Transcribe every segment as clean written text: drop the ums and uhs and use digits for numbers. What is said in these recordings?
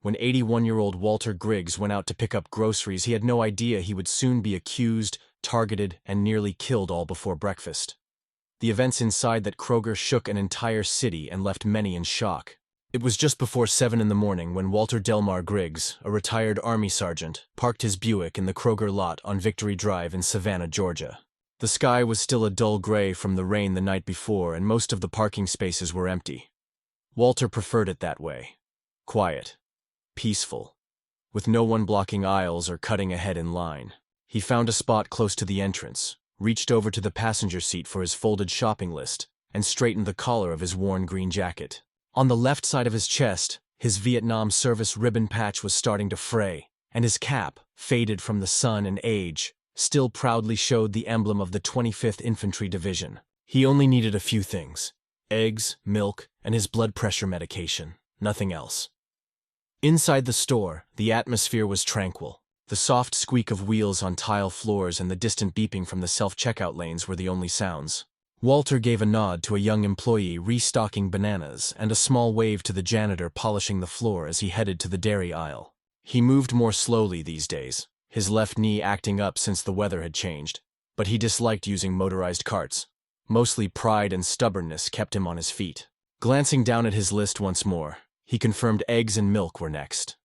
When 81-year-old Walter Griggs went out to pick up groceries, he had no idea he would soon be accused, targeted, and nearly killed all before breakfast. The events inside that Kroger shook an entire city and left many in shock. It was just before 7 in the morning when Walter Delmar Griggs, a retired Army sergeant, parked his Buick in the Kroger lot on Victory Drive in Savannah, Georgia. The sky was still a dull gray from the rain the night before, and most of the parking spaces were empty. Walter preferred it that way. Quiet. Peaceful. With no one blocking aisles or cutting ahead in line. He found a spot close to the entrance, reached over to the passenger seat for his folded shopping list, and straightened the collar of his worn green jacket. On the left side of his chest, his Vietnam service ribbon patch was starting to fray, and his cap, faded from the sun and age, still proudly showed the emblem of the 25th Infantry Division. He only needed a few things: eggs, milk, and his blood pressure medication. Nothing else. Inside the store, the atmosphere was tranquil. The soft squeak of wheels on tile floors and the distant beeping from the self-checkout lanes were the only sounds. Walter gave a nod to a young employee restocking bananas and a small wave to the janitor polishing the floor as he headed to the dairy aisle. He moved more slowly these days, his left knee acting up since the weather had changed, but he disliked using motorized carts. Mostly pride and stubbornness kept him on his feet. Glancing down at his list once more, he confirmed eggs and milk were next.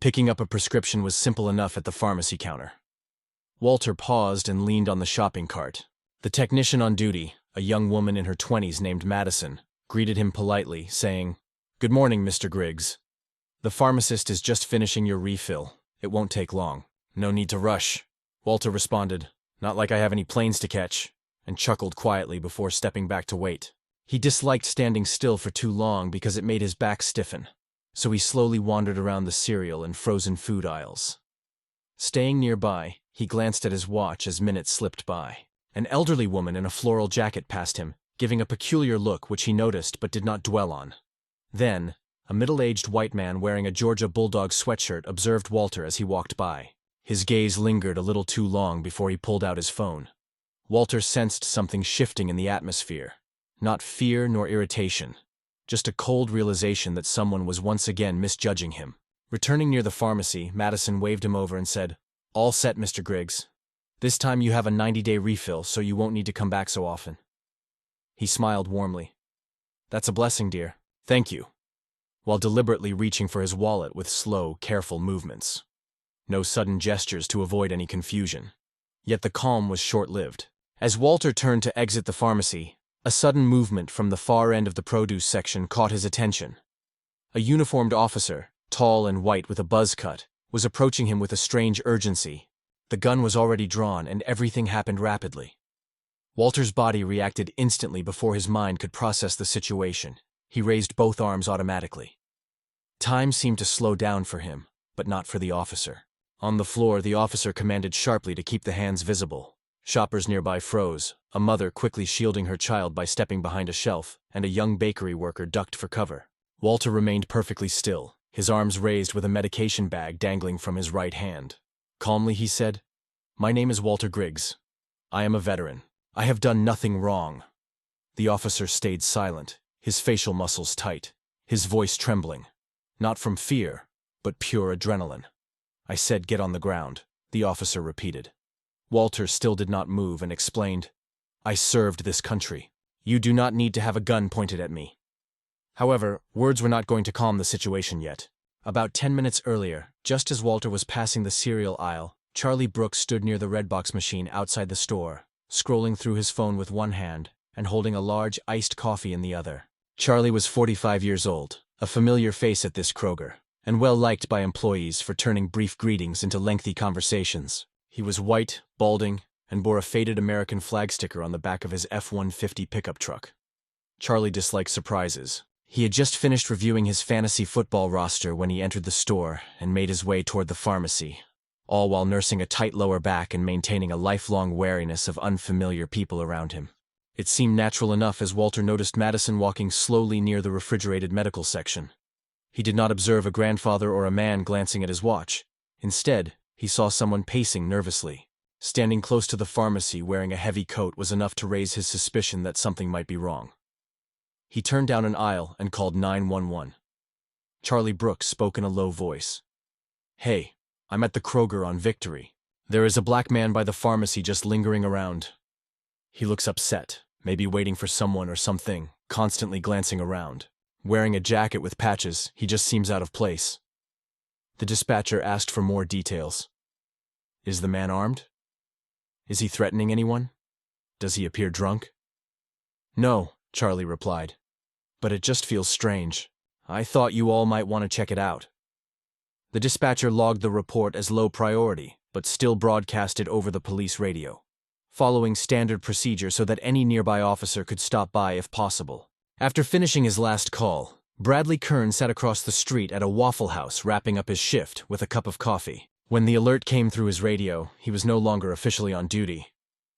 Picking up a prescription was simple enough at the pharmacy counter. Walter paused and leaned on the shopping cart. The technician on duty, a young woman in her 20s named Madison, greeted him politely, saying, "Good morning, Mr. Griggs. The pharmacist is just finishing your refill. It won't take long." "No need to rush," Walter responded, "not like I have any planes to catch," and chuckled quietly before stepping back to wait. He disliked standing still for too long because it made his back stiffen, so he slowly wandered around the cereal and frozen food aisles. Staying nearby, he glanced at his watch as minutes slipped by. An elderly woman in a floral jacket passed him, giving a peculiar look which he noticed but did not dwell on. Then, a middle-aged white man wearing a Georgia Bulldog sweatshirt observed Walter as he walked by. His gaze lingered a little too long before he pulled out his phone. Walter sensed something shifting in the atmosphere. Not fear nor irritation, just a cold realization that someone was once again misjudging him. Returning near the pharmacy, Madison waved him over and said, "All set, Mr. Griggs. This time you have a 90-day refill, so you won't need to come back so often." He smiled warmly. "That's a blessing, dear. Thank you," while deliberately reaching for his wallet with slow, careful movements. No sudden gestures to avoid any confusion. Yet the calm was short-lived. As Walter turned to exit the pharmacy, a sudden movement from the far end of the produce section caught his attention. A uniformed officer, tall and white with a buzz cut, was approaching him with a strange urgency. The gun was already drawn, and everything happened rapidly. Walter's body reacted instantly before his mind could process the situation. He raised both arms automatically. Time seemed to slow down for him, but not for the officer. On the floor, the officer commanded sharply to keep the hands visible. Shoppers nearby froze, a mother quickly shielding her child by stepping behind a shelf, and a young bakery worker ducked for cover. Walter remained perfectly still, his arms raised with a medication bag dangling from his right hand. Calmly he said, "My name is Walter Griggs. I am a veteran. I have done nothing wrong." The officer stayed silent, his facial muscles tight, his voice trembling. Not from fear, but pure adrenaline. "I said get on the ground," the officer repeated. Walter still did not move and explained, "I served this country. You do not need to have a gun pointed at me." However, words were not going to calm the situation yet. About 10 minutes earlier, just as Walter was passing the cereal aisle, Charlie Brooks stood near the Redbox machine outside the store, scrolling through his phone with one hand and holding a large iced coffee in the other. Charlie was 45 years old, a familiar face at this Kroger, and well liked by employees for turning brief greetings into lengthy conversations. He was white, balding, and bore a faded American flag sticker on the back of his F-150 pickup truck. Charlie disliked surprises. He had just finished reviewing his fantasy football roster when he entered the store and made his way toward the pharmacy, all while nursing a tight lower back and maintaining a lifelong wariness of unfamiliar people around him. It seemed natural enough as Walter noticed Madison walking slowly near the refrigerated medical section. He did not observe a grandfather or a man glancing at his watch. Instead, he saw someone pacing nervously. Standing close to the pharmacy wearing a heavy coat was enough to raise his suspicion that something might be wrong. He turned down an aisle and called 911. Charlie Brooks spoke in a low voice. "Hey, I'm at the Kroger on Victory. There is a black man by the pharmacy just lingering around. He looks upset, maybe waiting for someone or something, constantly glancing around. Wearing a jacket with patches, he just seems out of place." The dispatcher asked for more details. "Is the man armed? Is he threatening anyone? Does he appear drunk?" "No," Charlie replied. "But it just feels strange. I thought you all might want to check it out." The dispatcher logged the report as low priority, but still broadcast it over the police radio, following standard procedure so that any nearby officer could stop by if possible. After finishing his last call, Bradley Kern sat across the street at a Waffle House wrapping up his shift with a cup of coffee. When the alert came through his radio, he was no longer officially on duty.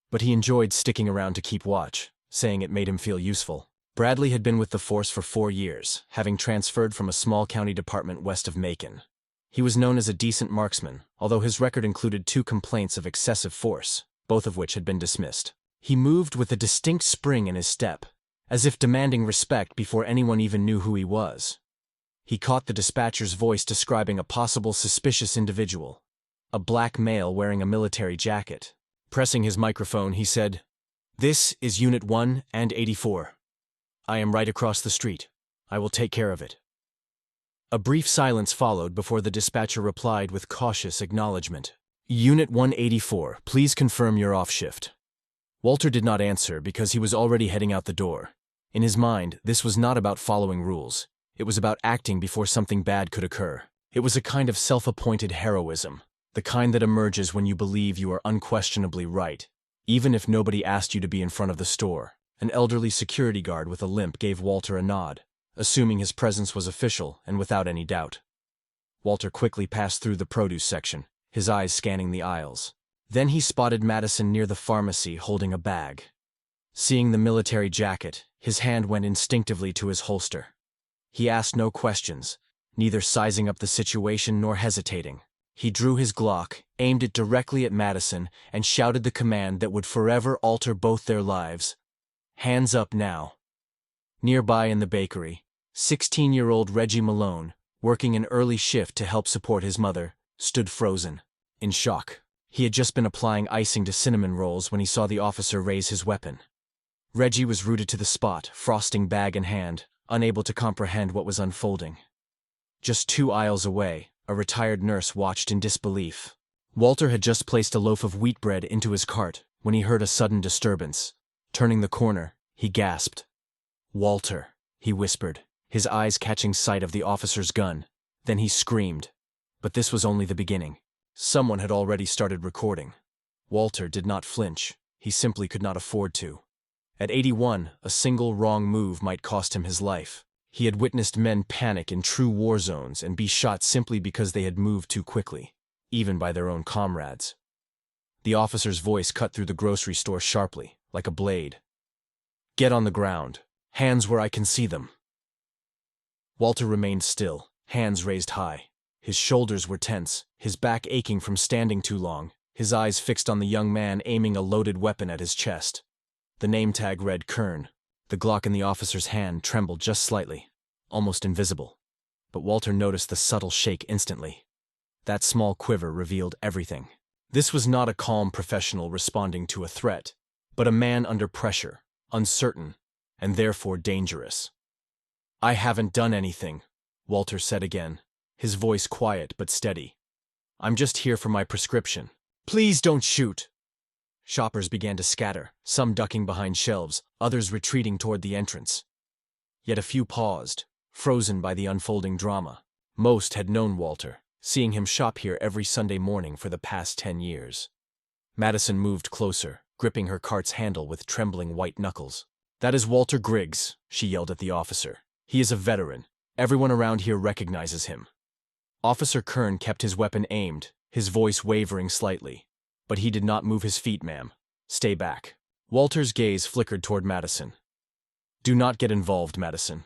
But he enjoyed sticking around to keep watch, saying it made him feel useful. Bradley had been with the force for 4 years, having transferred from a small county department west of Macon. He was known as a decent marksman, although his record included 2 complaints of excessive force, both of which had been dismissed. He moved with a distinct spring in his step, as if demanding respect before anyone even knew who he was. He caught the dispatcher's voice describing a possible suspicious individual, a black male wearing a military jacket. Pressing his microphone, he said, "This is Unit 1 and 84. I am right across the street. I will take care of it." A brief silence followed before the dispatcher replied with cautious acknowledgement. "Unit 184, please confirm you're off shift." Walter did not answer because he was already heading out the door. In his mind, this was not about following rules. It was about acting before something bad could occur. It was a kind of self-appointed heroism, the kind that emerges when you believe you are unquestionably right, even if nobody asked you to be in front of the store. An elderly security guard with a limp gave Walter a nod, assuming his presence was official and without any doubt. Walter quickly passed through the produce section, his eyes scanning the aisles. Then he spotted Madison near the pharmacy holding a bag. Seeing the military jacket, his hand went instinctively to his holster. He asked no questions, neither sizing up the situation nor hesitating. He drew his Glock, aimed it directly at Madison, and shouted the command that would forever alter both their lives. "Hands up now." Nearby in the bakery, 16-year-old Reggie Malone, working an early shift to help support his mother, stood frozen, in shock. He had just been applying icing to cinnamon rolls when he saw the officer raise his weapon. Reggie was rooted to the spot, frosting bag in hand, unable to comprehend what was unfolding. Just 2 aisles away, a retired nurse watched in disbelief. Walter had just placed a loaf of wheat bread into his cart when he heard a sudden disturbance. Turning the corner, he gasped. "Walter," he whispered, his eyes catching sight of the officer's gun. Then he screamed. But this was only the beginning. Someone had already started recording. Walter did not flinch. He simply could not afford to. At 81, a single wrong move might cost him his life. He had witnessed men panic in true war zones and be shot simply because they had moved too quickly, even by their own comrades. The officer's voice cut through the grocery store sharply, like a blade. "Get on the ground. Hands where I can see them." Walter remained still, hands raised high. His shoulders were tense, his back aching from standing too long, his eyes fixed on the young man aiming a loaded weapon at his chest. The name tag read Kern. The Glock in the officer's hand trembled just slightly, almost invisible. But Walter noticed the subtle shake instantly. That small quiver revealed everything. This was not a calm professional responding to a threat, but a man under pressure, uncertain, and therefore dangerous. "I haven't done anything," Walter said again, his voice quiet but steady. "I'm just here for my prescription. Please don't shoot." Shoppers began to scatter, some ducking behind shelves, others retreating toward the entrance. Yet a few paused, frozen by the unfolding drama. Most had known Walter, seeing him shop here every Sunday morning for the past 10 years. Madison moved closer, gripping her cart's handle with trembling white knuckles. "That is Walter Griggs," she yelled at the officer. "He is a veteran. Everyone around here recognizes him." Officer Kern kept his weapon aimed, his voice wavering slightly. "But he did not move his feet, ma'am. Stay back." Walter's gaze flickered toward Madison. "Do not get involved, Madison.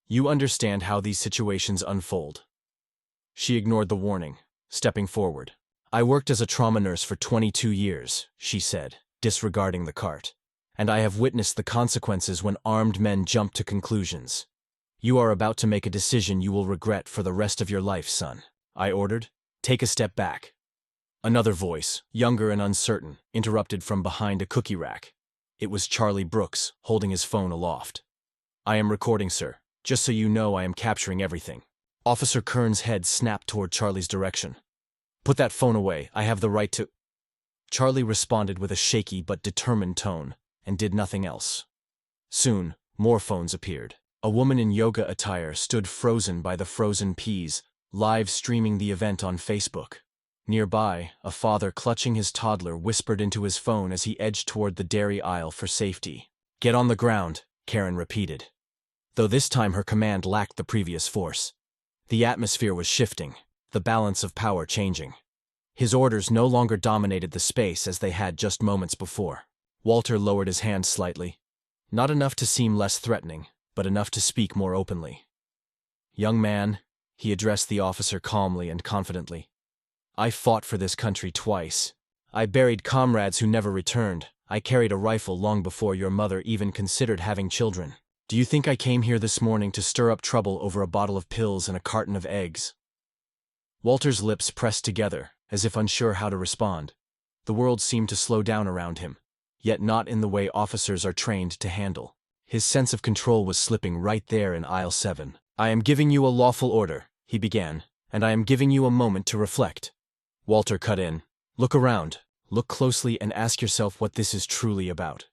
You understand how these situations unfold." She ignored the warning, stepping forward. "I worked as a trauma nurse for 22 years, she said, disregarding the cart. "And I have witnessed the consequences when armed men jump to conclusions. You are about to make a decision you will regret for the rest of your life, son, I ordered. Take a step back. Another voice, younger and uncertain, interrupted from behind a cookie rack. It was Charlie Brooks, holding his phone aloft. I am recording, sir. Just so you know, I am capturing everything. Officer Kern's head snapped toward Charlie's direction. Put that phone away. I have the right to... Charlie responded with a shaky but determined tone, and did nothing else. Soon, more phones appeared. A woman in yoga attire stood frozen by the frozen peas, live streaming the event on Facebook. Nearby, a father clutching his toddler whispered into his phone as he edged toward the dairy aisle for safety. Get on the ground, Karen repeated. Though this time her command lacked the previous force. The atmosphere was shifting, the balance of power changing. His orders no longer dominated the space as they had just moments before. Walter lowered his hand slightly. Not enough to seem less threatening, but enough to speak more openly. Young man, he addressed the officer calmly and confidently. I fought for this country twice. I buried comrades who never returned. I carried a rifle long before your mother even considered having children. Do you think I came here this morning to stir up trouble over a bottle of pills and a carton of eggs? Walter's lips pressed together, as if unsure how to respond. The world seemed to slow down around him, yet not in the way officers are trained to handle. His sense of control was slipping right there in aisle 7. I am giving you a lawful order, he began, and I am giving you a moment to reflect. Walter cut in. Look around, look closely and ask yourself what this is truly about.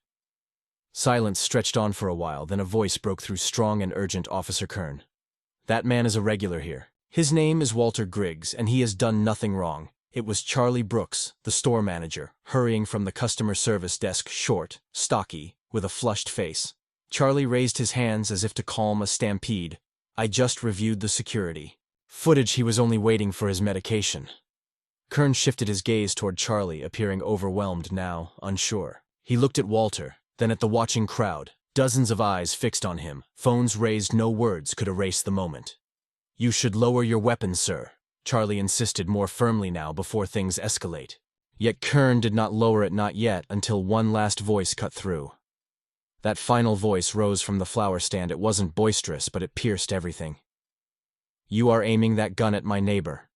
Silence stretched on for a while, then a voice broke through strong and urgent. Officer Kern. That man is a regular here. His name is Walter Griggs, and he has done nothing wrong. It was Charlie Brooks, the store manager, hurrying from the customer service desk, short, stocky, with a flushed face. Charlie raised his hands as if to calm a stampede. I just reviewed the security footage. He was only waiting for his medication. Kern shifted his gaze toward Charlie, appearing overwhelmed now, unsure. He looked at Walter, then at the watching crowd, dozens of eyes fixed on him. Phones raised, no words could erase the moment. You should lower your weapon, sir, Charlie insisted more firmly now before things escalate. Yet Kern did not lower it, not yet, until one last voice cut through. That final voice rose from the flower stand. It wasn't boisterous, but it pierced everything. You are aiming that gun at my neighbor.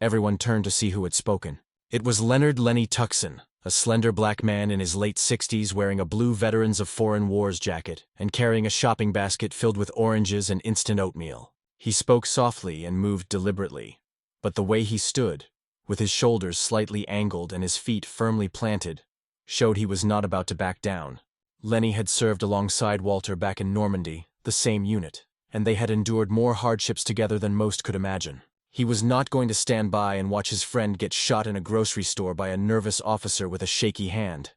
Everyone turned to see who had spoken. It was Leonard Lenny Tuckson, a slender black man in his late 60s wearing a blue Veterans of Foreign Wars jacket and carrying a shopping basket filled with oranges and instant oatmeal. He spoke softly and moved deliberately, but the way he stood, with his shoulders slightly angled and his feet firmly planted, showed he was not about to back down. Lenny had served alongside Walter back in Normandy, the same unit, and they had endured more hardships together than most could imagine. He was not going to stand by and watch his friend get shot in a grocery store by a nervous officer with a shaky hand.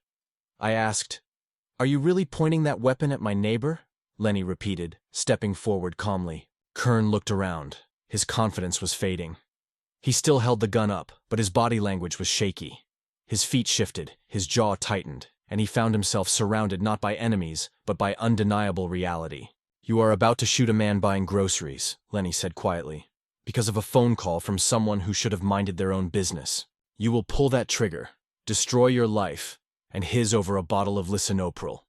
I asked, Are you really pointing that weapon at my neighbor? Lenny repeated, stepping forward calmly. Kern looked around. His confidence was fading. He still held the gun up, but his body language was shaky. His feet shifted, his jaw tightened, and he found himself surrounded not by enemies, but by undeniable reality. You are about to shoot a man buying groceries, Lenny said quietly, because of a phone call from someone who should have minded their own business. You will pull that trigger, destroy your life, and his over a bottle of lisinopril.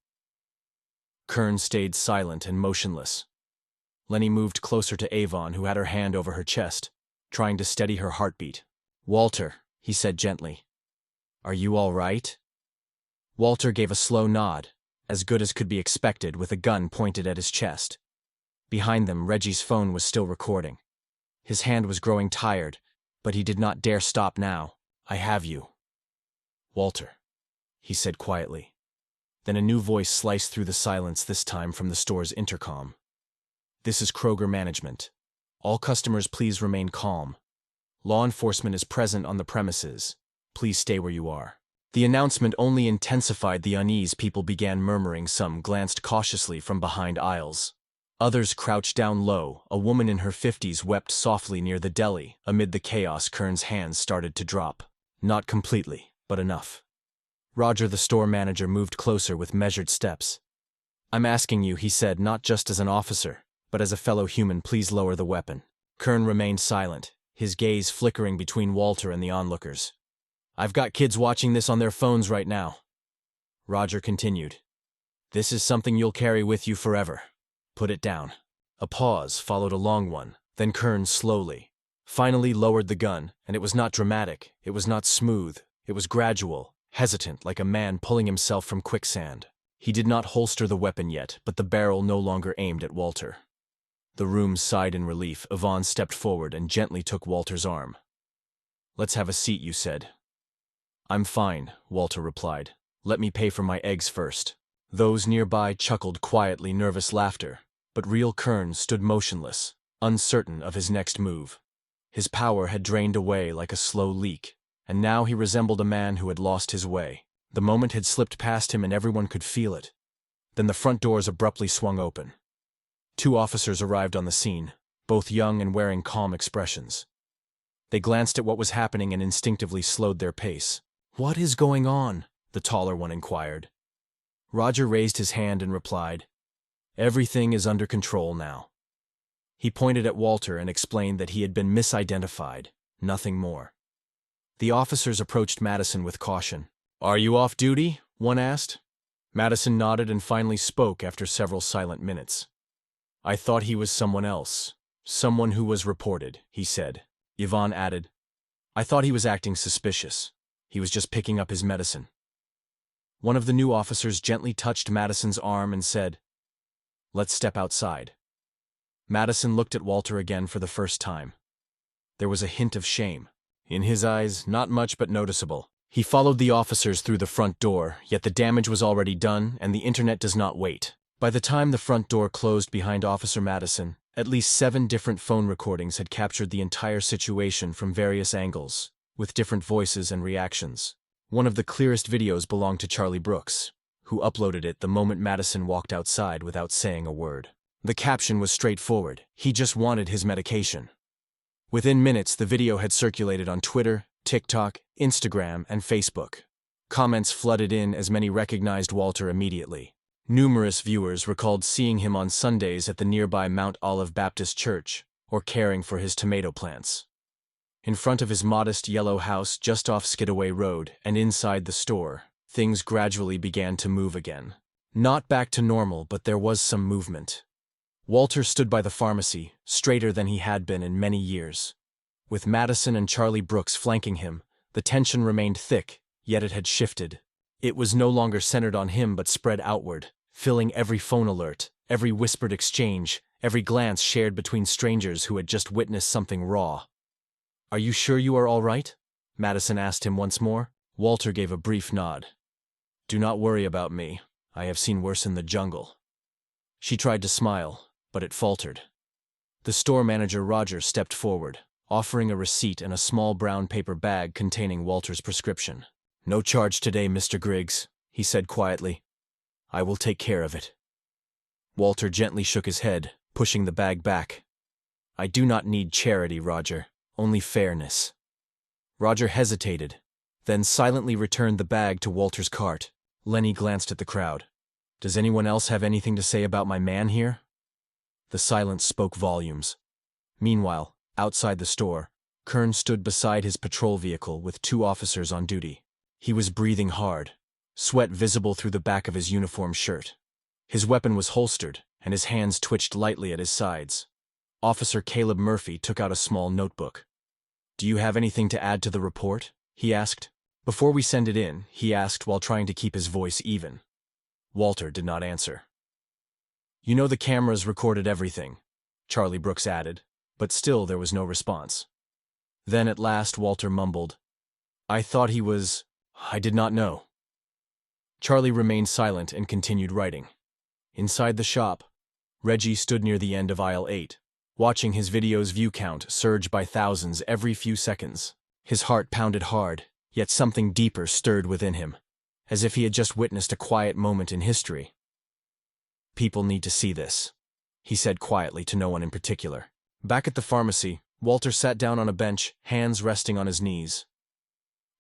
Kern stayed silent and motionless. Lenny moved closer to Avon, who had her hand over her chest, trying to steady her heartbeat. Walter, he said gently. Are you all right? Walter gave a slow nod, as good as could be expected, with a gun pointed at his chest. Behind them, Reggie's phone was still recording. His hand was growing tired, but he did not dare stop now. I have you. Walter, he said quietly. Then a new voice sliced through the silence, this time from the store's intercom. This is Kroger management. All customers, please remain calm. Law enforcement is present on the premises. Please stay where you are. The announcement only intensified the unease. People began murmuring. Some glanced cautiously from behind aisles. Others crouched down low. A woman in her 50s wept softly near the deli. Amid the chaos, Kern's hands started to drop. Not completely, but enough. Roger, the store manager, moved closer with measured steps. I'm asking you, he said, not just as an officer, but as a fellow human, please lower the weapon. Kern remained silent, his gaze flickering between Walter and the onlookers. I've got kids watching this on their phones right now. Roger continued. This is something you'll carry with you forever. Put it down. A pause followed a long one, then Kern slowly, finally lowered the gun, and it was not dramatic, it was not smooth, it was gradual, hesitant like a man pulling himself from quicksand. He did not holster the weapon yet, but the barrel no longer aimed at Walter. The room sighed in relief. Yvonne stepped forward and gently took Walter's arm. "Let's have a seat," you said. "I'm fine," Walter replied. "Let me pay for my eggs first." Those nearby chuckled quietly, nervous laughter, but real Kern stood motionless, uncertain of his next move. His power had drained away like a slow leak, and now he resembled a man who had lost his way. The moment had slipped past him and everyone could feel it. Then the front doors abruptly swung open. 2 officers arrived on the scene, both young and wearing calm expressions. They glanced at what was happening and instinctively slowed their pace. "What is going on?" the taller one inquired. Roger raised his hand and replied, "Everything is under control now." He pointed at Walter and explained that he had been misidentified, nothing more. The officers approached Madison with caution. "Are you off duty?" one asked. Madison nodded and finally spoke after several silent minutes. "I thought he was someone else, someone who was reported," he said. Yvonne added, "I thought he was acting suspicious. He was just picking up his medicine." One of the new officers gently touched Madison's arm and said, "Let's step outside." Madison looked at Walter again for the first time. There was a hint of shame. In his eyes, not much but noticeable. He followed the officers through the front door, yet the damage was already done, and the internet does not wait. By the time the front door closed behind Officer Madison, at least 7 different phone recordings had captured the entire situation from various angles, with different voices and reactions. One of the clearest videos belonged to Charlie Brooks, who uploaded it the moment Madison walked outside without saying a word. The caption was straightforward: "He just wanted his medication." Within minutes, the video had circulated on Twitter, TikTok, Instagram, and Facebook. Comments flooded in as many recognized Walter immediately. Numerous viewers recalled seeing him on Sundays at the nearby Mount Olive Baptist Church, or caring for his tomato plants. In front of his modest yellow house just off Skidaway Road and inside the store, things gradually began to move again. Not back to normal, but there was some movement. Walter stood by the pharmacy, straighter than he had been in many years. With Madison and Charlie Brooks flanking him, the tension remained thick, yet it had shifted. It was no longer centered on him but spread outward, filling every phone alert, every whispered exchange, every glance shared between strangers who had just witnessed something raw. "Are you sure you are all right?" Madison asked him once more. Walter gave a brief nod. "Do not worry about me. I have seen worse in the jungle." She tried to smile, but it faltered. The store manager Roger stepped forward, offering a receipt and a small brown paper bag containing Walter's prescription. "No charge today, Mr. Griggs," he said quietly. "I will take care of it." Walter gently shook his head, pushing the bag back. "I do not need charity, Roger, only fairness." Roger hesitated, then silently returned the bag to Walter's cart. Lenny glanced at the crowd. "Does anyone else have anything to say about my man here?" The silence spoke volumes. Meanwhile, outside the store, Kern stood beside his patrol vehicle with 2 officers on duty. He was breathing hard, sweat visible through the back of his uniform shirt. His weapon was holstered, and his hands twitched lightly at his sides. Officer Caleb Murphy took out a small notebook. "Do you have anything to add to the report?" he asked. "Before we send it in," he asked while trying to keep his voice even. Walter did not answer. "You know the cameras recorded everything," Charlie Brooks added, but still there was no response. Then at last Walter mumbled, "I thought he was... I did not know." Charlie remained silent and continued writing. Inside the shop, Reggie stood near the end of aisle 8, watching his video's view count surge by thousands every few seconds. His heart pounded hard, yet something deeper stirred within him, as if he had just witnessed a quiet moment in history. "People need to see this," he said quietly to no one in particular. Back at the pharmacy, Walter sat down on a bench, hands resting on his knees.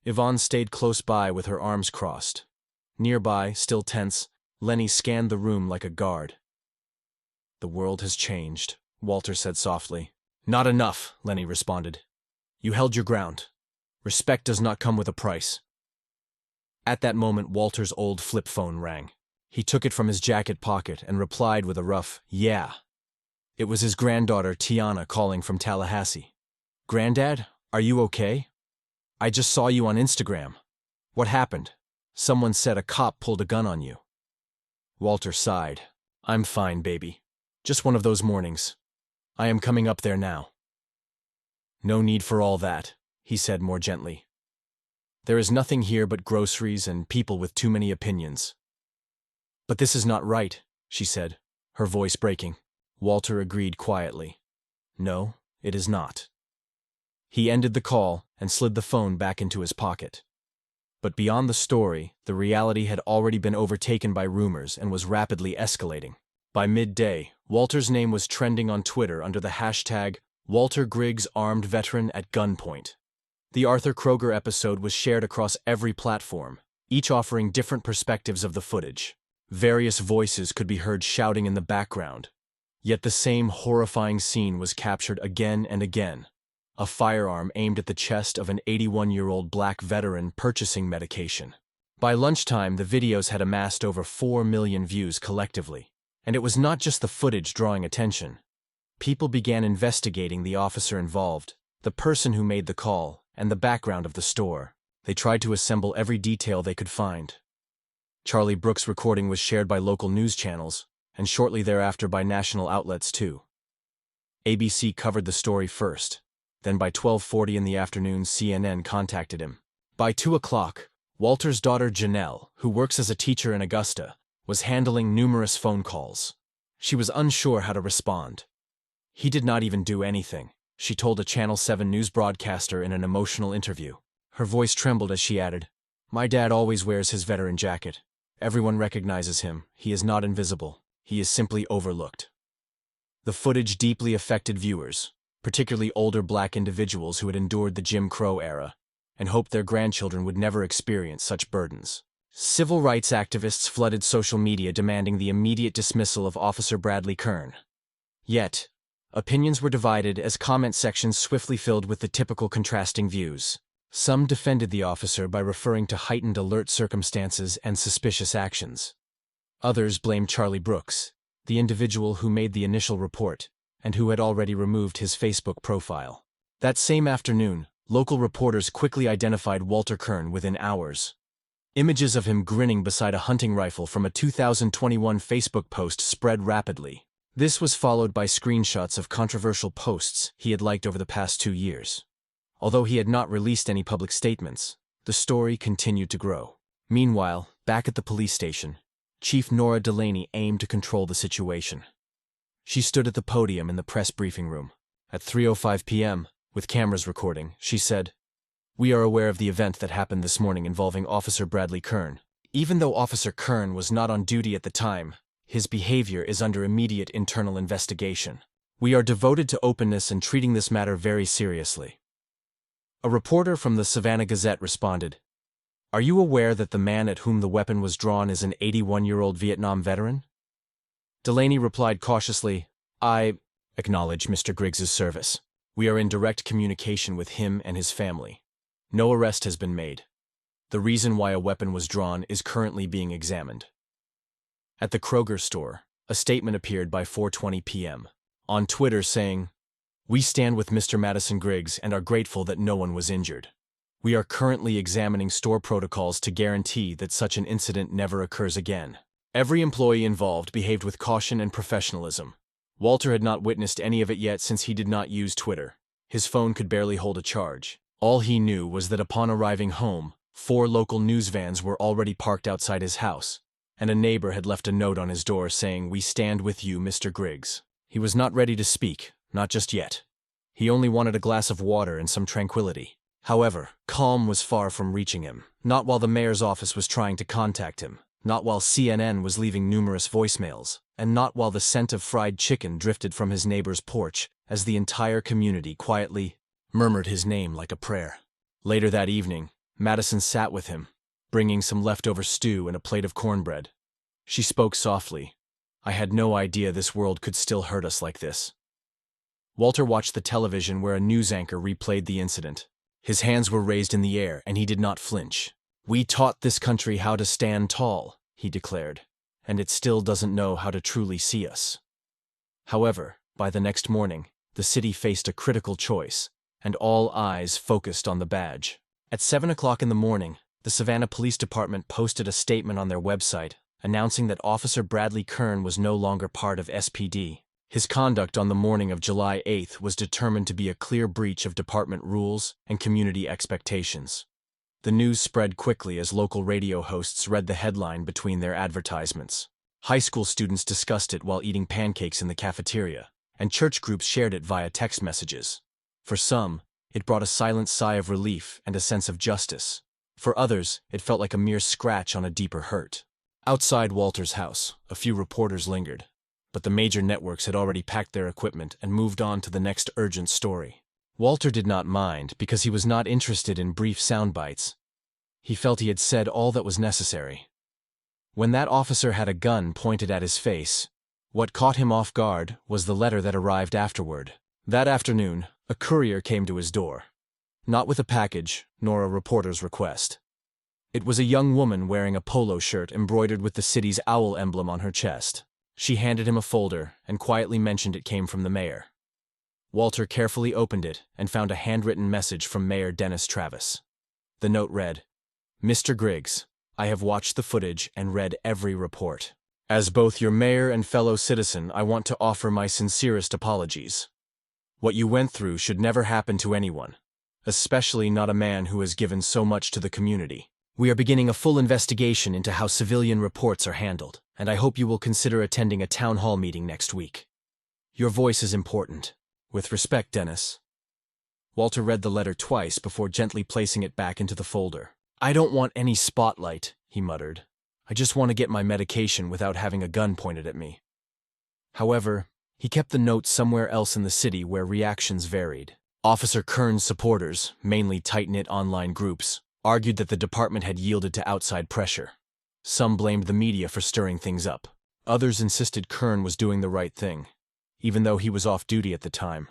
Yvonne stayed close by with her arms crossed. Nearby, still tense, Lenny scanned the room like a guard. "The world has changed," Walter said softly. "Not enough," Lenny responded. "You held your ground. Respect does not come with a price." At that moment, Walter's old flip phone rang. He took it from his jacket pocket and replied with a rough, "Yeah." It was his granddaughter, Tiana, calling from Tallahassee. "Granddad, are you okay? I just saw you on Instagram. What happened? Someone said a cop pulled a gun on you." Walter sighed. "I'm fine, baby. Just one of those mornings. I am coming up there now." "No need for all that," he said more gently. "There is nothing here but groceries and people with too many opinions." "But this is not right," she said, her voice breaking. Walter agreed quietly. "No, it is not." He ended the call and slid the phone back into his pocket. But beyond the story, the reality had already been overtaken by rumors and was rapidly escalating. By midday, Walter's name was trending on Twitter under the hashtag Walter Griggs Armed Veteran at Gunpoint. The Arthur Kroger episode was shared across every platform, each offering different perspectives of the footage. Various voices could be heard shouting in the background. Yet the same horrifying scene was captured again and again. A firearm aimed at the chest of an 81-year-old black veteran purchasing medication. By lunchtime, the videos had amassed over 4 million views collectively. And it was not just the footage drawing attention. People began investigating the officer involved, the person who made the call, and the background of the store. They tried to assemble every detail they could find. Charlie Brooks' recording was shared by local news channels, and shortly thereafter by national outlets too. ABC covered the story first. Then by 12:40 in the afternoon, CNN contacted him. By 2 o'clock, Walter's daughter Janelle, who works as a teacher in Augusta, was handling numerous phone calls. She was unsure how to respond. "He did not even do anything," she told a Channel 7 news broadcaster in an emotional interview. Her voice trembled as she added, "My dad always wears his veteran jacket. Everyone recognizes him. He is not invisible. He is simply overlooked." The footage deeply affected viewers, particularly older black individuals who had endured the Jim Crow era, and hoped their grandchildren would never experience such burdens. Civil rights activists flooded social media demanding the immediate dismissal of Officer Bradley Kern. Yet, opinions were divided as comment sections swiftly filled with the typical contrasting views. Some defended the officer by referring to heightened alert circumstances and suspicious actions. Others blamed Charlie Brooks, the individual who made the initial report, and who had already removed his Facebook profile. That same afternoon, local reporters quickly identified Walter Kern within hours. Images of him grinning beside a hunting rifle from a 2021 Facebook post spread rapidly. This was followed by screenshots of controversial posts he had liked over the past 2 years. Although he had not released any public statements, the story continued to grow. Meanwhile, back at the police station, Chief Nora Delaney aimed to control the situation. She stood at the podium in the press briefing room. At 3:05 p.m., with cameras recording, she said, "We are aware of the event that happened this morning involving Officer Bradley Kern. Even though Officer Kern was not on duty at the time, his behavior is under immediate internal investigation. We are devoted to openness and treating this matter very seriously." A reporter from the Savannah Gazette responded, "Are you aware that the man at whom the weapon was drawn is an 81-year-old Vietnam veteran?" Delaney replied cautiously, "I acknowledge Mr. Griggs's service. We are in direct communication with him and his family. No arrest has been made. The reason why a weapon was drawn is currently being examined." At the Kroger store, a statement appeared by 4:20 p.m. on Twitter saying, "We stand with Mr. Madison Griggs and are grateful that no one was injured. We are currently examining store protocols to guarantee that such an incident never occurs again. Every employee involved behaved with caution and professionalism. Walter had not witnessed any of it yet since he did not use Twitter. His phone could barely hold a charge. All he knew was that upon arriving home, 4 local news vans were already parked outside his house, and a neighbor had left a note on his door saying, 'We stand with you, Mr. Griggs.' He was not ready to speak, not just yet. He only wanted a glass of water and some tranquility. However, calm was far from reaching him, not while the mayor's office was trying to contact him, not while CNN was leaving numerous voicemails, and not while the scent of fried chicken drifted from his neighbor's porch as the entire community quietly murmured his name like a prayer. Later that evening, Madison sat with him, bringing some leftover stew and a plate of cornbread. She spoke softly. "I had no idea this world could still hurt us like this." Walter watched the television where a news anchor replayed the incident. His hands were raised in the air, and he did not flinch. "We taught this country how to stand tall," he declared, "and it still doesn't know how to truly see us." However, By the next morning, the city faced a critical choice, and all eyes focused on the badge. At 7 o'clock in the morning, the Savannah Police Department posted a statement on their website announcing that Officer Bradley Kern was no longer part of SPD. His conduct on the morning of July 8th was determined to be a clear breach of department rules and community expectations. The news spread quickly as local radio hosts read the headline between their advertisements. High school students discussed it while eating pancakes in the cafeteria, and church groups shared it via text messages. For some, it brought a silent sigh of relief and a sense of justice. For others, it felt like a mere scratch on a deeper hurt. Outside Walter's house, a few reporters lingered, but the major networks had already packed their equipment and moved on to the next urgent story. Walter did not mind because he was not interested in brief sound bites. He felt he had said all that was necessary. When that officer had a gun pointed at his face, what caught him off guard was the letter that arrived afterward. That afternoon, a courier came to his door. Not with a package, nor a reporter's request. It was a young woman wearing a polo shirt embroidered with the city's owl emblem on her chest. She handed him a folder and quietly mentioned it came from the mayor. Walter carefully opened it and found a handwritten message from Mayor Dennis Travis. The note read, "Mr. Griggs, I have watched the footage and read every report. As both your mayor and fellow citizen, I want to offer my sincerest apologies. What you went through should never happen to anyone, especially not a man who has given so much to the community. We are beginning a full investigation into how civilian reports are handled, and I hope you will consider attending a town hall meeting next week. Your voice is important. With respect, Dennis." Walter read the letter twice before gently placing it back into the folder. "I don't want any spotlight," he muttered. "I just want to get my medication without having a gun pointed at me." However, he kept the note somewhere else in the city where reactions varied. Officer Kern's supporters, mainly tight-knit online groups, argued that the department had yielded to outside pressure. Some blamed the media for stirring things up. Others insisted Kern was doing the right thing, even though he was off duty at the time.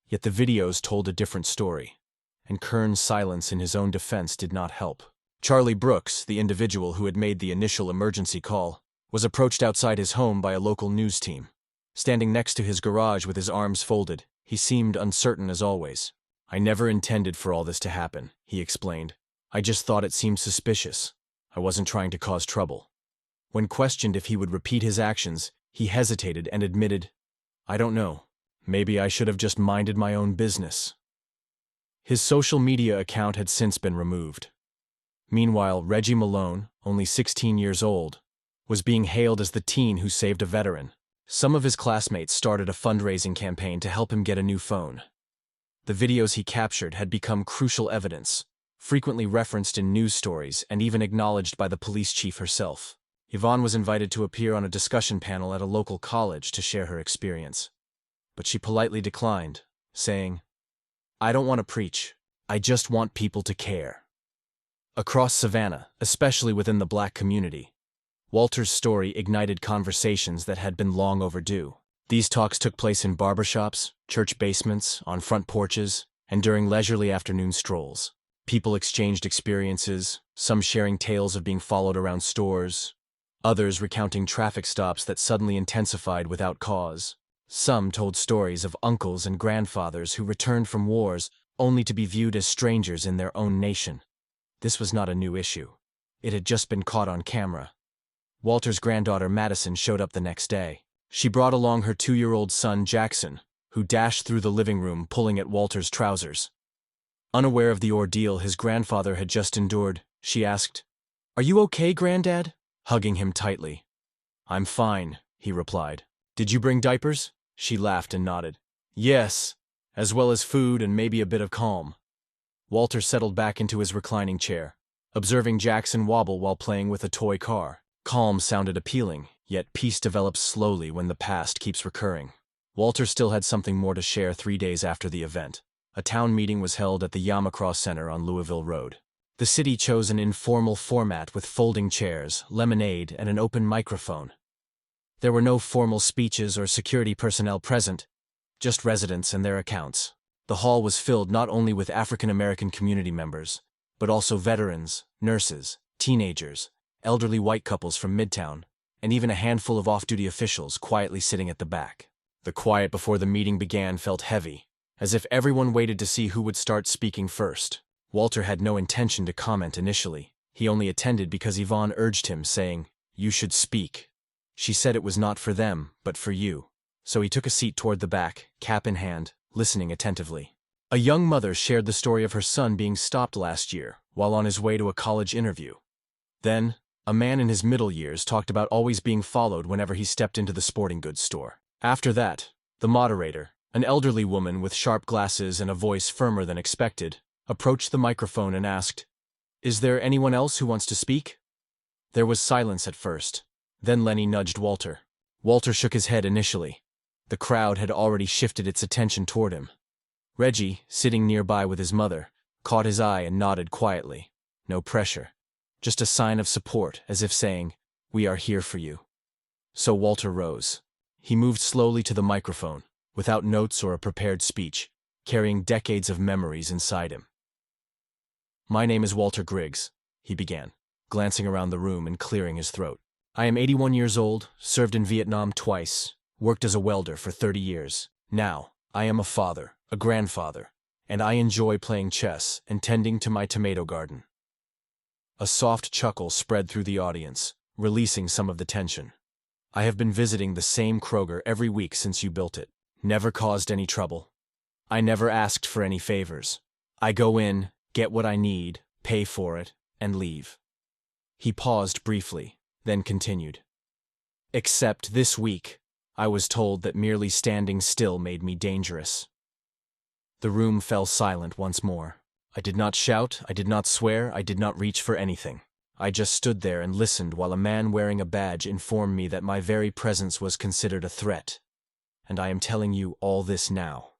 Yet the videos told a different story, and Kern's silence in his own defense did not help. Charlie Brooks, the individual who had made the initial emergency call, was approached outside his home by a local news team. Standing next to his garage with his arms folded, he seemed uncertain as always. "I never intended for all this to happen," he explained. "I just thought it seemed suspicious. I wasn't trying to cause trouble." When questioned if he would repeat his actions, he hesitated and admitted, "I don't know. Maybe I should have just minded my own business." His social media account had since been removed. Meanwhile, Reggie Malone, only 16 years old, was being hailed as the teen who saved a veteran. Some of his classmates started a fundraising campaign to help him get a new phone. The videos he captured had become crucial evidence, frequently referenced in news stories and even acknowledged by the police chief herself. Yvonne was invited to appear on a discussion panel at a local college to share her experience. But she politely declined, saying, "I don't want to preach. I just want people to care." Across Savannah, especially within the Black community, Walter's story ignited conversations that had been long overdue. These talks took place in barbershops, church basements, on front porches, and during leisurely afternoon strolls. People exchanged experiences, some sharing tales of being followed around stores, others recounting traffic stops that suddenly intensified without cause. Some told stories of uncles and grandfathers who returned from wars only to be viewed as strangers in their own nation. This was not a new issue. It had just been caught on camera. Walter's granddaughter Madison showed up the next day. She brought along her 2-year-old son Jackson, who dashed through the living room pulling at Walter's trousers. Unaware of the ordeal his grandfather had just endured, she asked, "Are you okay, Granddad?" hugging him tightly. "I'm fine," he replied. "Did you bring diapers?" She laughed and nodded. "Yes, as well as food and maybe a bit of calm." Walter settled back into his reclining chair, observing Jackson wobble while playing with a toy car. Calm sounded appealing, yet peace develops slowly when the past keeps recurring. Walter still had something more to share 3 days after the event. A town meeting was held at the Yamacross Center on Louisville Road. The city chose an informal format with folding chairs, lemonade, and an open microphone. There were no formal speeches or security personnel present, just residents and their accounts. The hall was filled not only with African American community members, but also veterans, nurses, teenagers, elderly white couples from Midtown, and even a handful of off-duty officials quietly sitting at the back. The quiet before the meeting began felt heavy, as if everyone waited to see who would start speaking first. Walter had no intention to comment initially. He only attended because Yvonne urged him, saying, "You should speak." She said it was not for them, but for you. So he took a seat toward the back, cap in hand, listening attentively. A young mother shared the story of her son being stopped last year while on his way to a college interview. Then, a man in his middle years talked about always being followed whenever he stepped into the sporting goods store. After that, the moderator, an elderly woman with sharp glasses and a voice firmer than expected, approached the microphone and asked, "Is there anyone else who wants to speak?" There was silence at first. Then Lenny nudged Walter. Walter shook his head initially. The crowd had already shifted its attention toward him. Reggie, sitting nearby with his mother, caught his eye and nodded quietly. No pressure. Just a sign of support, as if saying, "We are here for you." So Walter rose. He moved slowly to the microphone, without notes or a prepared speech, carrying decades of memories inside him. "My name is Walter Griggs," he began, glancing around the room and clearing his throat. "I am 81 years old, served in Vietnam twice, worked as a welder for 30 years. Now, I am a father, a grandfather, and I enjoy playing chess and tending to my tomato garden." A soft chuckle spread through the audience, releasing some of the tension. "I have been visiting the same Kroger every week since you built it. Never caused any trouble. I never asked for any favors. I go in, get what I need, pay for it, and leave." He paused briefly, then continued. "Except this week, I was told that merely standing still made me dangerous." The room fell silent once more. I did not shout, I did not swear, I did not reach for anything. I just stood there and listened while a man wearing a badge informed me that my very presence was considered a threat. And I am telling you all this now.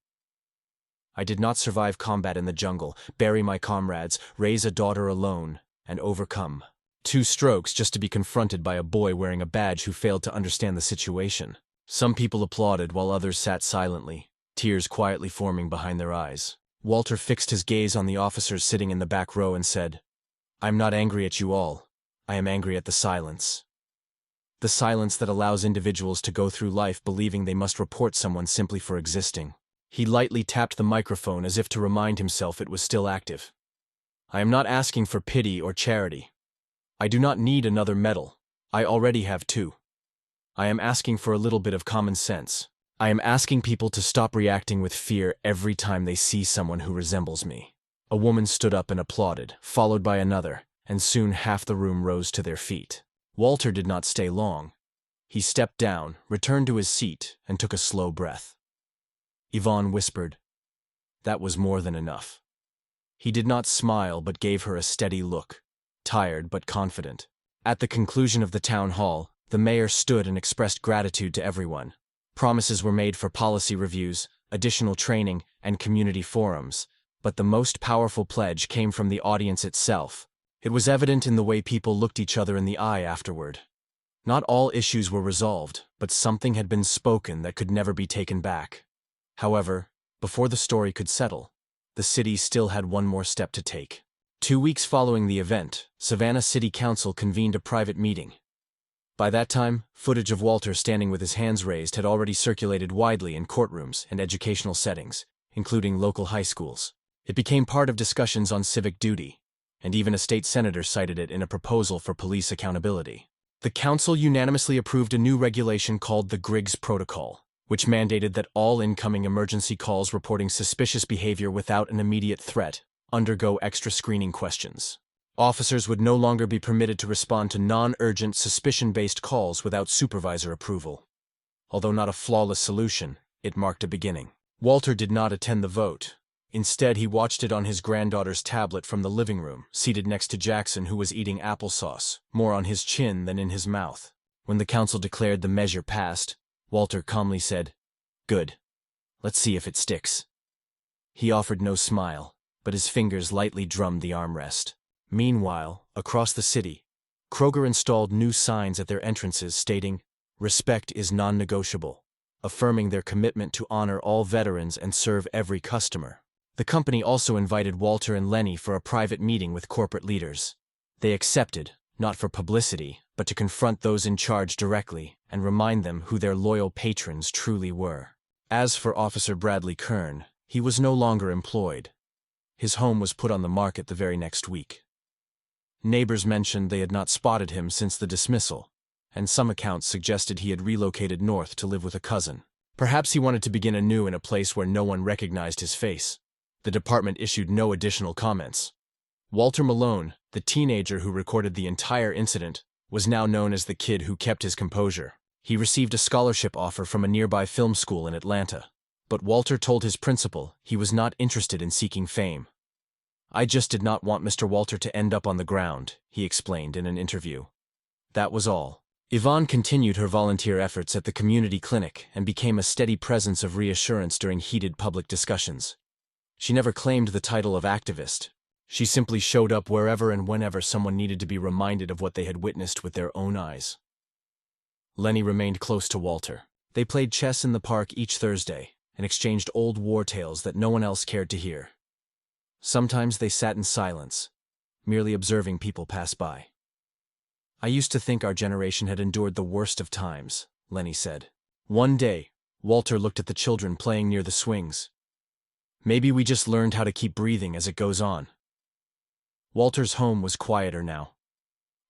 I did not survive combat in the jungle, bury my comrades, raise a daughter alone, and overcome 2 strokes just to be confronted by a boy wearing a badge who failed to understand the situation. Some people applauded while others sat silently, tears quietly forming behind their eyes. Walter fixed his gaze on the officers sitting in the back row and said, "I am not angry at you all. I am angry at the silence. The silence that allows individuals to go through life believing they must report someone simply for existing." He lightly tapped the microphone as if to remind himself it was still active. "I am not asking for pity or charity. I do not need another medal. I already have 2. I am asking for a little bit of common sense. I am asking people to stop reacting with fear every time they see someone who resembles me." A woman stood up and applauded, followed by another, and soon half the room rose to their feet. Walter did not stay long. He stepped down, returned to his seat, and took a slow breath. Yvonne whispered, "That was more than enough." He did not smile but gave her a steady look, tired but confident. At the conclusion of the town hall, the mayor stood and expressed gratitude to everyone. Promises were made for policy reviews, additional training, and community forums, but the most powerful pledge came from the audience itself. It was evident in the way people looked each other in the eye afterward. Not all issues were resolved, but something had been spoken that could never be taken back. However, before the story could settle, the city still had one more step to take. 2 weeks following the event, Savannah City Council convened a private meeting. By that time, footage of Walter standing with his hands raised had already circulated widely in courtrooms and educational settings, including local high schools. It became part of discussions on civic duty, and even a state senator cited it in a proposal for police accountability. The council unanimously approved a new regulation called the Griggs Protocol, which mandated that all incoming emergency calls reporting suspicious behavior without an immediate threat undergo extra screening questions. Officers would no longer be permitted to respond to non-urgent, suspicion-based calls without supervisor approval. Although not a flawless solution, it marked a beginning. Walter did not attend the vote. Instead, he watched it on his granddaughter's tablet from the living room, seated next to Jackson, who was eating applesauce, more on his chin than in his mouth. When the council declared the measure passed, Walter calmly said, "Good. Let's see if it sticks." He offered no smile, but his fingers lightly drummed the armrest. Meanwhile, across the city, Kroger installed new signs at their entrances stating, "Respect is non-negotiable," affirming their commitment to honor all veterans and serve every customer. The company also invited Walter and Lenny for a private meeting with corporate leaders. They accepted, not for publicity, but to confront those in charge directly and remind them who their loyal patrons truly were. As for Officer Bradley Kern, he was no longer employed. His home was put on the market the very next week. Neighbors mentioned they had not spotted him since the dismissal, and some accounts suggested he had relocated north to live with a cousin. Perhaps he wanted to begin anew in a place where no one recognized his face. The department issued no additional comments. Walter Malone, the teenager who recorded the entire incident, was now known as the kid who kept his composure. He received a scholarship offer from a nearby film school in Atlanta, but Walter told his principal he was not interested in seeking fame. "I just did not want Mr. Walter to end up on the ground," he explained in an interview. That was all. Yvonne continued her volunteer efforts at the community clinic and became a steady presence of reassurance during heated public discussions. She never claimed the title of activist. She simply showed up wherever and whenever someone needed to be reminded of what they had witnessed with their own eyes. Lenny remained close to Walter. They played chess in the park each Thursday and exchanged old war tales that no one else cared to hear. Sometimes they sat in silence, merely observing people pass by. "I used to think our generation had endured the worst of times," Lenny said. One day, Walter looked at the children playing near the swings. "Maybe we just learned how to keep breathing as it goes on." Walter's home was quieter now.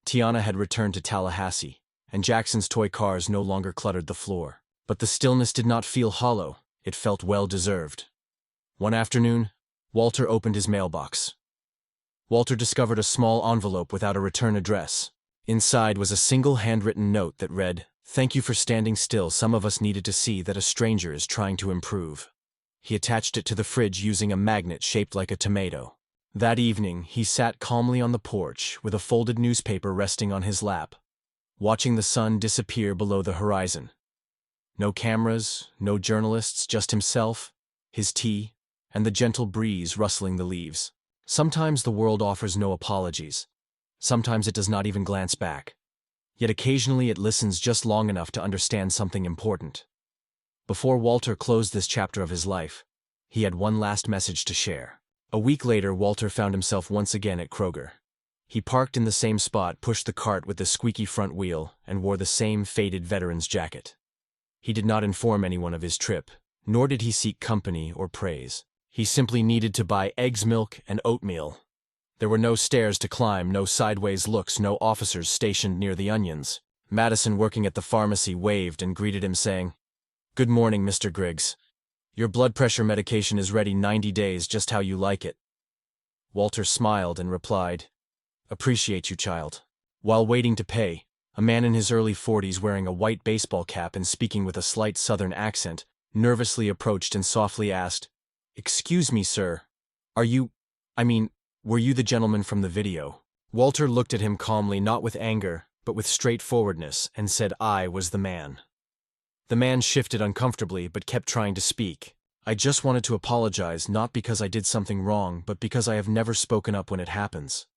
Tiana had returned to Tallahassee, and Jackson's toy cars no longer cluttered the floor. But the stillness did not feel hollow, it felt well-deserved. One afternoon, Walter opened his mailbox. Walter discovered a small envelope without a return address. Inside was a single handwritten note that read, "Thank you for standing still. Some of us needed to see that a stranger is trying to improve." He attached it to the fridge using a magnet shaped like a tomato. That evening, he sat calmly on the porch with a folded newspaper resting on his lap, watching the sun disappear below the horizon. No cameras, no journalists, just himself, his tea, and the gentle breeze rustling the leaves. Sometimes the world offers no apologies. Sometimes it does not even glance back. Yet occasionally it listens just long enough to understand something important. Before Walter closed this chapter of his life, he had one last message to share. A week later, Walter found himself once again at Kroger. He parked in the same spot, pushed the cart with the squeaky front wheel, and wore the same faded veteran's jacket. He did not inform anyone of his trip, nor did he seek company or praise. He simply needed to buy eggs, milk, and oatmeal. There were no stairs to climb, no sideways looks, no officers stationed near the onions. Madison, working at the pharmacy, waved and greeted him, saying, "Good morning, Mr. Griggs. Your blood pressure medication is ready 90 days, just how you like it." Walter smiled and replied, "Appreciate you, child." While waiting to pay, a man in his early 40s wearing a white baseball cap and speaking with a slight southern accent nervously approached and softly asked, "Excuse me, sir. Were you the gentleman from the video?" Walter looked at him calmly, not with anger, but with straightforwardness, and said, "I was the man." The man shifted uncomfortably, but kept trying to speak. "I just wanted to apologize, not because I did something wrong, but because I have never spoken up when it happens.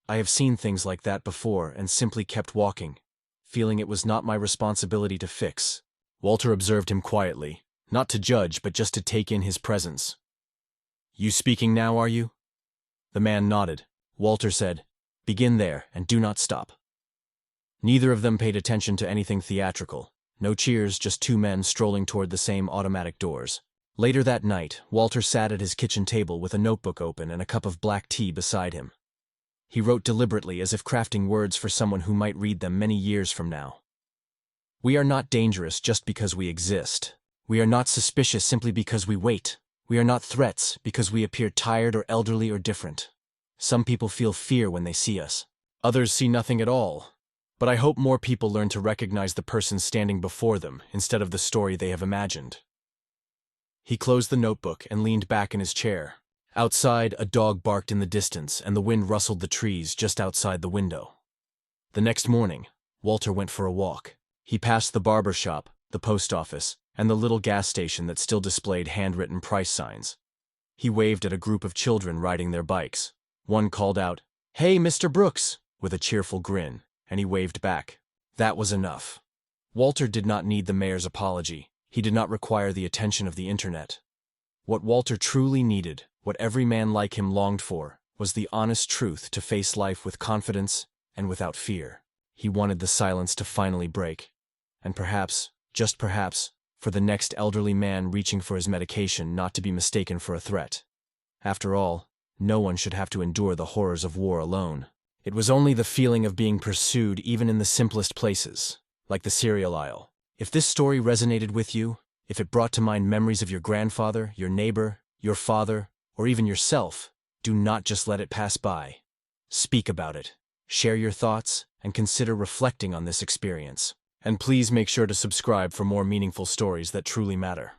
I have seen things like that before and simply kept walking, feeling it was not my responsibility to fix." Walter observed him quietly, not to judge, but just to take in his presence. "You speaking now, are you?" The man nodded. Walter said, "Begin there, and do not stop." Neither of them paid attention to anything theatrical. No cheers, just two men strolling toward the same automatic doors. Later that night, Walter sat at his kitchen table with a notebook open and a cup of black tea beside him. He wrote deliberately, as if crafting words for someone who might read them many years from now. "We are not dangerous just because we exist. We are not suspicious simply because we wait. We are not threats because we appear tired or elderly or different. Some people feel fear when they see us. Others see nothing at all. But I hope more people learn to recognize the person standing before them instead of the story they have imagined." He closed the notebook and leaned back in his chair. Outside, a dog barked in the distance, and the wind rustled the trees just outside the window. The next morning, Walter went for a walk. He passed the barber shop, the post office, and the little gas station that still displayed handwritten price signs. He waved at a group of children riding their bikes. One called out, "Hey, Mr. Brooks," with a cheerful grin, and he waved back. That was enough. Walter did not need the mayor's apology. He did not require the attention of the internet. What Walter truly needed, what every man like him longed for, was the honest truth to face life with confidence and without fear. He wanted the silence to finally break. And perhaps, just perhaps, for the next elderly man reaching for his medication not to be mistaken for a threat. After all, no one should have to endure the horrors of war alone. It was only the feeling of being pursued even in the simplest places, like the cereal aisle. If this story resonated with you, if it brought to mind memories of your grandfather, your neighbor, your father, or even yourself, do not just let it pass by. Speak about it, share your thoughts, and consider reflecting on this experience. And please make sure to subscribe for more meaningful stories that truly matter.